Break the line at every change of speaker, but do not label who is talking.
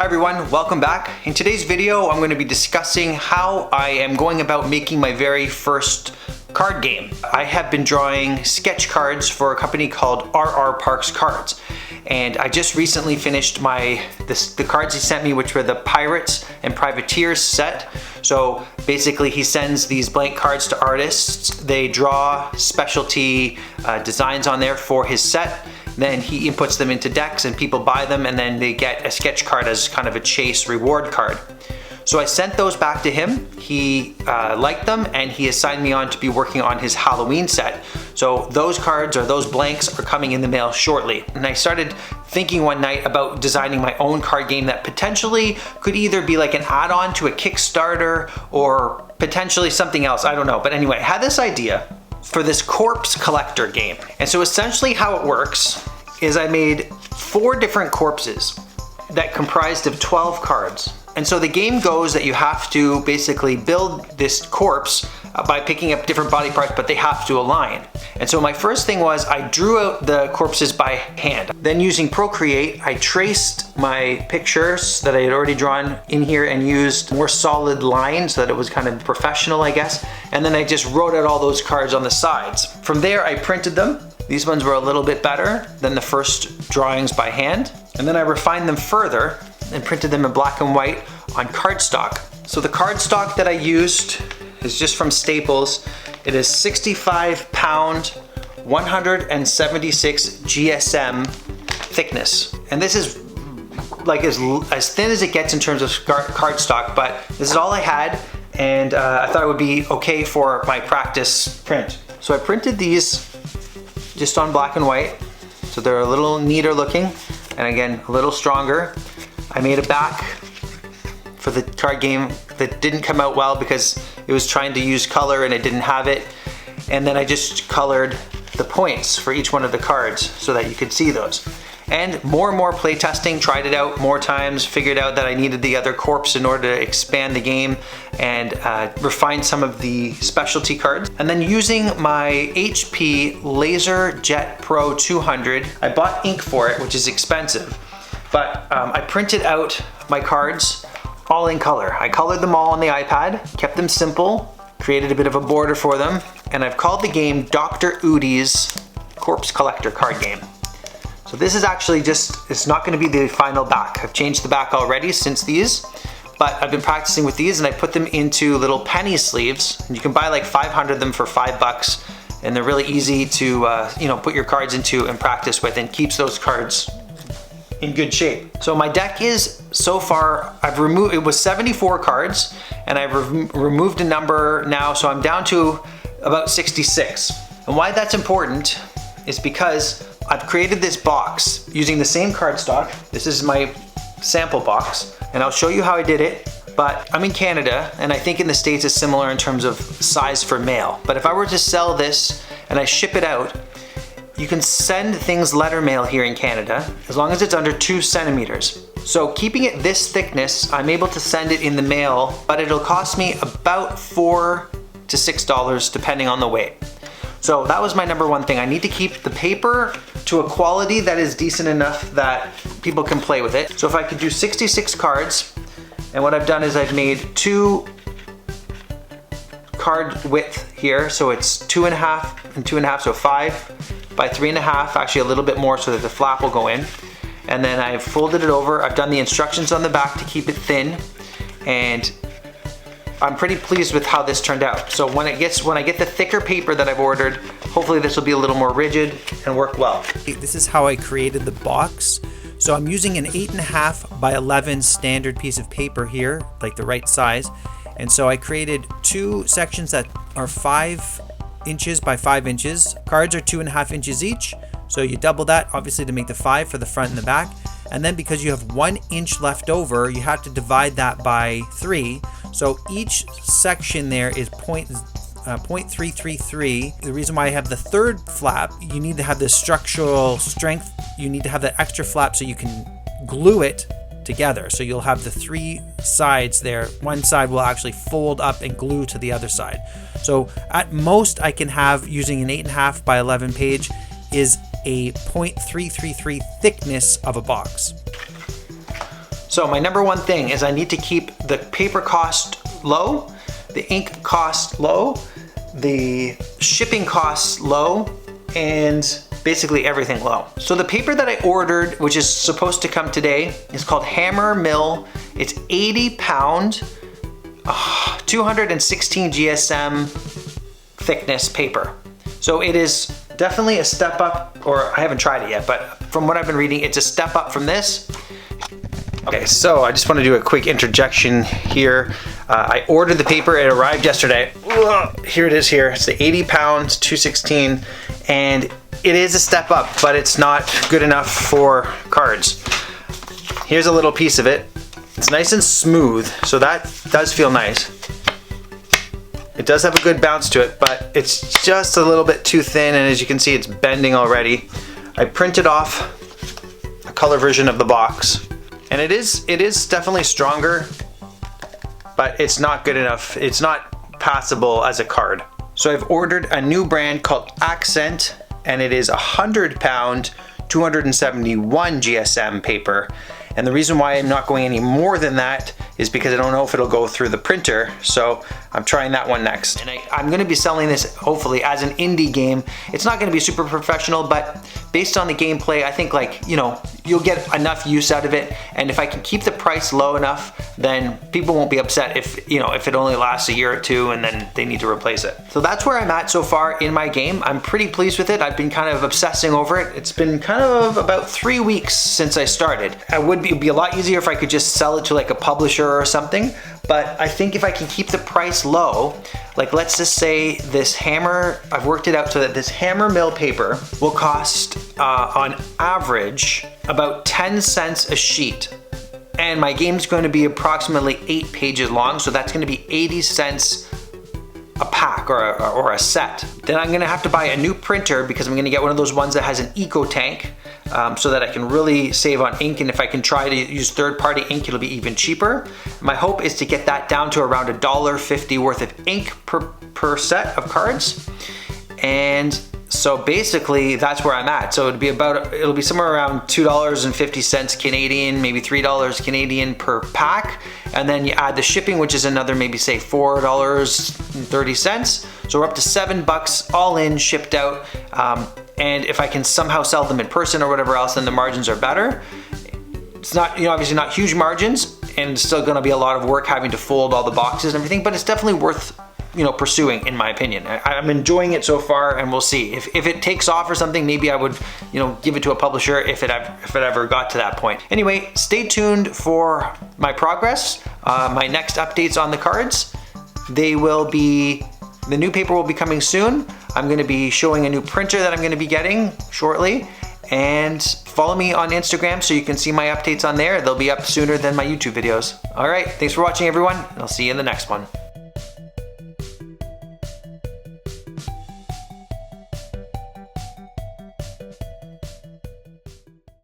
Hi everyone, welcome back. In today's video, I'm going to be discussing how I am going about making my very first card game. I have been drawing sketch cards for a company called RR Parks Cards. And I just recently finished the cards he sent me, which were the Pirates and Privateers set. So basically he sends these blank cards to artists. They draw specialty designs on there for his set. Then he inputs them into decks and people buy them, and then they get a sketch card as kind of a chase reward card. So I sent those back to him. He liked them and he assigned me on to be working on his Halloween set. So those cards or those blanks are coming in the mail shortly. And I started thinking one night about designing my own card game that potentially could either be like an add-on to a Kickstarter or potentially something else, I don't know. But anyway, I had this idea for this corpse collector game. And so essentially how it works is I made 4 different corpses that comprised of 12 cards. And so the game goes that you have to basically build this corpse by picking up different body parts, but they have to align. And so my first thing was I drew out the corpses by hand. Then using Procreate, I traced my pictures that I had already drawn in here and used more solid lines so that it was kind of professional, I guess. And then I just wrote out all those cards on the sides. From there, I printed them. These ones were a little bit better than the first drawings by hand. And then I refined them further and printed them in black and white on cardstock. So the cardstock that I used is just from Staples. It is 65 pound, 176 GSM thickness. And this is like as thin as it gets in terms of cardstock, but this is all I had, and I thought it would be okay for my practice print. So I printed these just on black and white, so they're a little neater looking, and again, a little stronger. I made a back for the card game that didn't come out well because it was trying to use color and it didn't have it. And then I just colored the points for each one of the cards so that you could see those. And more play testing, tried it out more times, figured out that I needed the other corpse in order to expand the game and refine some of the specialty cards. And then using my HP Laser Jet Pro 200, I bought ink for it, which is expensive. But I printed out my cards all in color. I colored them all on the iPad, kept them simple, created a bit of a border for them, and I've called the game Dr. Udi's Corpse Collector card game. So this is actually it's not gonna be the final back. I've changed the back already since these, but I've been practicing with these and I put them into little penny sleeves. And you can buy like 500 of them for $5, and they're really easy to put your cards into and practice with, and keeps those cards in good shape. So my deck is, so far, it was 74 cards, and I've removed a number now, so I'm down to about 66. And why that's important is because I've created this box using the same cardstock. This is my sample box, and I'll show you how I did it. But I'm in Canada, and I think in the States it's similar in terms of size for mail. But if I were to sell this and I ship it out, you can send things letter mail here in Canada as long as it's under 2 centimeters. So keeping it this thickness, I'm able to send it in the mail, but it'll cost me about $4 to $6 depending on the weight. So that was my number one thing. I need to keep the paper to a quality that is decent enough that people can play with it. So if I could do 66 cards, and what I've done is I've made 2 card width here, so it's 2.5 and 2.5, so 5 by 3.5, actually a little bit more so that the flap will go in. And then I've folded it over. I've done the instructions on the back to keep it thin, and I'm pretty pleased with how this turned out. So when I get the thicker paper that I've ordered, hopefully this will be a little more rigid and work well.
This is how I created the box. So I'm using an 8.5 by 11 standard piece of paper here, like the right size. And so I created 2 sections that are 5 inches by 5 inches. Cards are 2.5 inches each. So you double that, obviously, to make the 5 for the front and the back. And then because you have 1 inch left over, you have to divide that by 3. So each section there is 0.333. The reason why I have the third flap, you need to have the structural strength. You need to have that extra flap so you can glue it together. So you'll have the 3 sides there. One side will actually fold up and glue to the other side. So at most I can have, using an 8.5 by 11 page, is a 0.333 thickness of a box.
So my number one thing is I need to keep the paper cost low, the ink cost low, the shipping costs low, and basically everything low. So the paper that I ordered, which is supposed to come today, is called Hammer Mill. It's 80 pound, 216 GSM thickness paper. So it is definitely a step up, or I haven't tried it yet, but from what I've been reading, it's a step up from this. Okay, so I just want to do a quick interjection here. I ordered the paper, it arrived yesterday. Ugh, here it is here. It's the 80 pounds, 216, and it is a step up, but it's not good enough for cards. Here's a little piece of it. It's nice and smooth, so that does feel nice. It does have a good bounce to it, but it's just a little bit too thin, and as you can see, it's bending already. I printed off a color version of the box, and it is definitely stronger, but it's not good enough. It's not passable as a card. So I've ordered a new brand called Accent, and it is 100 pound, 271 GSM paper. And the reason why I'm not going any more than that is because I don't know if it'll go through the printer. So I'm trying that one next. And I'm gonna be selling this hopefully as an indie game. It's not gonna be super professional, but based on the gameplay, I think you'll get enough use out of it. And if I can keep the price low enough, then people won't be upset if it only lasts a year or two and then they need to replace it. So that's where I'm at so far in my game. I'm pretty pleased with it. I've been kind of obsessing over it. It's been kind of about 3 weeks since I started. It'd be a lot easier if I could just sell it to like a publisher or something. But I think if I can keep the price low, like let's just say this hammer, I've worked it out so that this Hammer Mill paper will cost on average about 10 cents a sheet. And my game's going to be approximately 8 pages long, so that's going to be 80 cents a pack or a set. Then I'm going to have to buy a new printer because I'm going to get one of those ones that has an eco tank, so that I can really save on ink, and if I can try to use third-party ink, it'll be even cheaper. My hope is to get that down to around $1.50 worth of ink per set of cards. And so basically that's where I'm at. So it'll be somewhere around $2.50 Canadian, maybe $3 Canadian per pack. And then you add the shipping, which is another maybe say $4.30. So we're up to $7 all in, shipped out. And if I can somehow sell them in person or whatever else, then the margins are better. It's not, obviously not huge margins, and it's still gonna be a lot of work having to fold all the boxes and everything, but it's definitely worth pursuing, in my opinion. I'm enjoying it so far, and we'll see. If it takes off or something, maybe I would, give it to a publisher if it ever got to that point. Anyway, stay tuned for my progress, my next updates on the cards. The new paper will be coming soon. I'm gonna be showing a new printer that I'm gonna be getting shortly. And follow me on Instagram so you can see my updates on there. They'll be up sooner than my YouTube videos. All right, thanks for watching everyone, and I'll see you in the next one.